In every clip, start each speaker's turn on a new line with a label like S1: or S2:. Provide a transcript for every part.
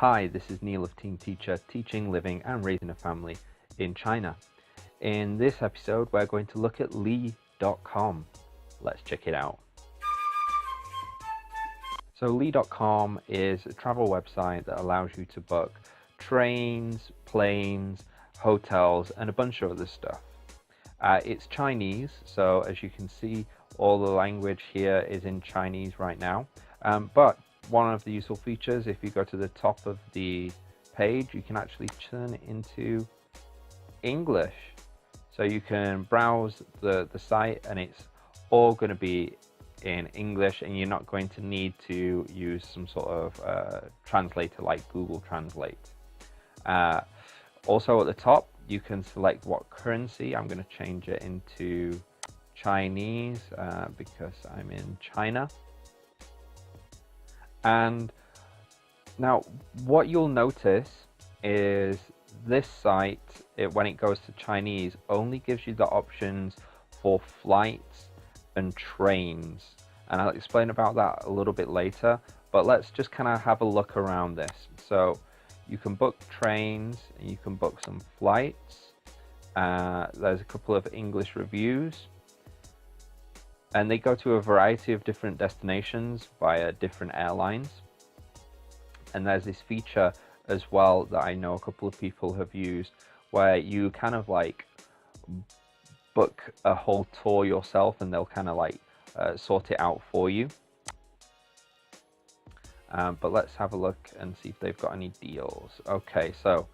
S1: Hi, this is Neil of Team Teacher, teaching, living and raising a family in China. In this episode, we're going to look at Li.com. Let's check it out. So Li.com is a travel website that allows you to book trains, planes, hotels, and a bunch of other stuff. It's Chinese, so as you can see, all the language here is in Chinese right now. But one of the useful features, if you go to the top of the page, you can actually turn it into English. So you can browse the site and it's all going to be in English, and you're not going to need to use some sort of translator like Google Translate. Also at the top, you can select what currency. I'm going to change it into Chinese because I'm in China. And now what you'll notice is this site, when it goes to Chinese, only gives you the options for flights and trains. And I'll explain about that a little bit later, but let's just kind of have a look around this. So you can book trains and you can book some flights. There's a couple of English reviews, and they go to a variety of different destinations via different airlines. And there's this feature as well that I know a couple of people have used, where you kind of like book a whole tour yourself and they'll kind of like sort it out for you. But let's have a look and see if they've got any deals. Okay, so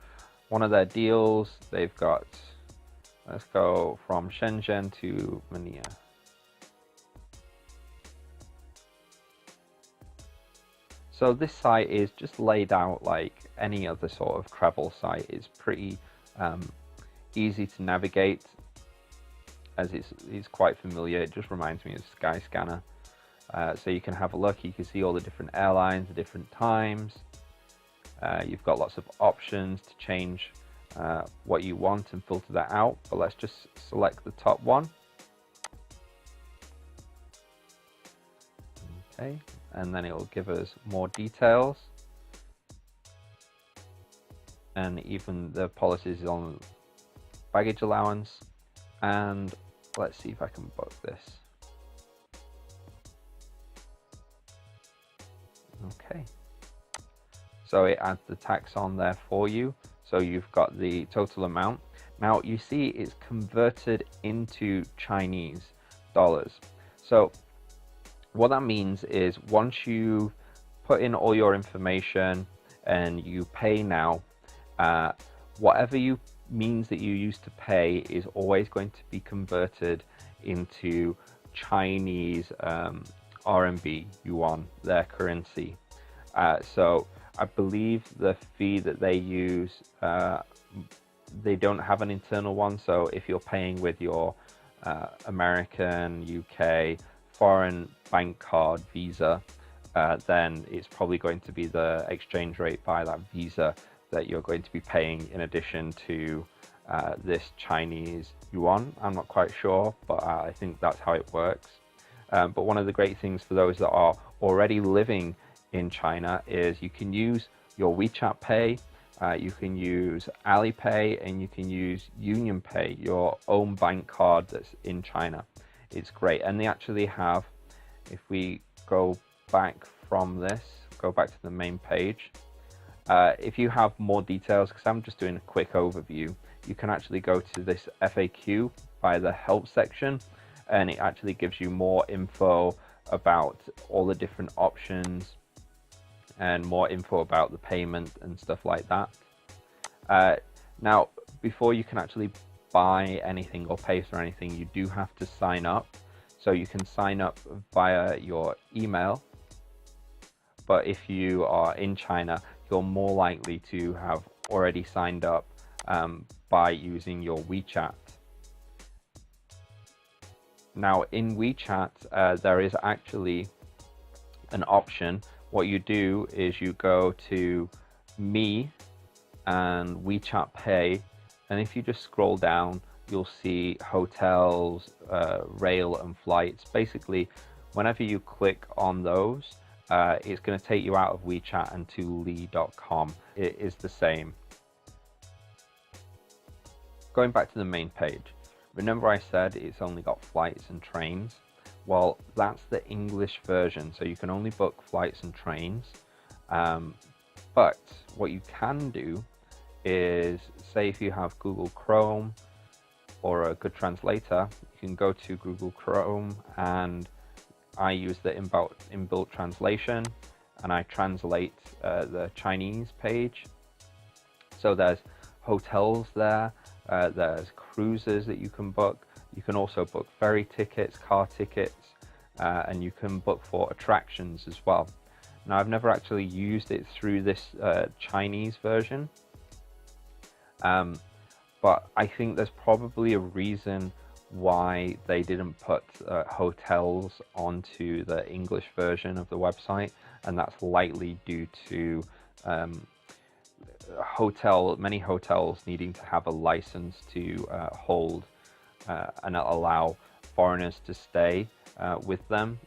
S1: one of their deals, they've got, let's go from Shenzhen to Manila. So this site is just laid out like any other sort of travel site. It's pretty easy to navigate, as it's quite familiar. It just reminds me of Skyscanner. So you can have a look, you can see all the different airlines, the different times. You've got lots of options to change what you want and filter that out. But let's just select the top one. Okay, and then it will give us more details and even the policies on baggage allowance. And let's see if I can book this. Okay, so it adds the tax on there for you, so you've got the total amount. Now you see it's converted into Chinese dollars. So what that means is once you put in all your information and you pay now, whatever means that you use to pay is always going to be converted into Chinese RMB, yuan, their currency. So I believe the fee that they use, they don't have an internal one. So if you're paying with your American, UK, foreign bank card, Visa, then it's probably going to be the exchange rate by that Visa that you're going to be paying in addition to this Chinese yuan. I'm not quite sure, but I think that's how it works. But one of the great things for those that are already living in China is you can use your WeChat Pay, you can use Alipay, and you can use Union Pay, your own bank card that's in China. It's great. And they actually have, if we go back from this, go back to the main page, if you have more details, because I'm just doing a quick overview, you can actually go to this FAQ by the help section, and it actually gives you more info about all the different options and more info about the payment and stuff like that. Now, before you can actually buy anything or pay for anything, you do have to sign up. So you can sign up via your email, but if you are in China, you're more likely to have already signed up by using your WeChat. Now in WeChat, there is actually an option. What you do is you go to Me and WeChat Pay, and if you just scroll down, you'll see hotels, rail and flights. Basically, whenever you click on those, it's going to take you out of WeChat and to Li.com. It is the same. Going back to the main page, remember I said it's only got flights and trains? Well, that's the English version, so you can only book flights and trains. But what you can do is, say if you have Google Chrome or a good translator, you can go to Google Chrome, and I use the inbuilt translation, and I translate the Chinese page. So there's hotels there, there's cruises that you can book. You can also book ferry tickets, car tickets, and you can book for attractions as well. Now, I've never actually used it through this Chinese version, but I think there's probably a reason why they didn't put hotels onto the English version of the website, and that's likely due to many hotels needing to have a license to hold and allow foreigners to stay with them.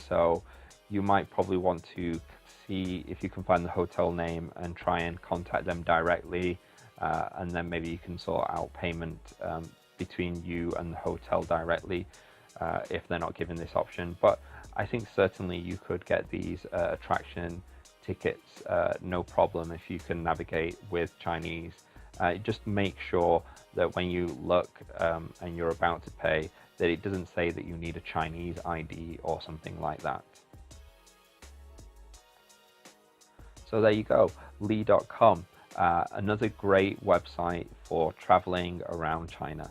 S1: So you might probably want to see if you can find the hotel name and try and contact them directly, and then maybe you can sort out payment between you and the hotel directly if they're not given this option. But I think certainly you could get these attraction tickets no problem if you can navigate with Chinese. Just make sure that when you look and you're about to pay, that it doesn't say that you need a Chinese ID or something like that. So there you go, Li.com, another great website for traveling around China.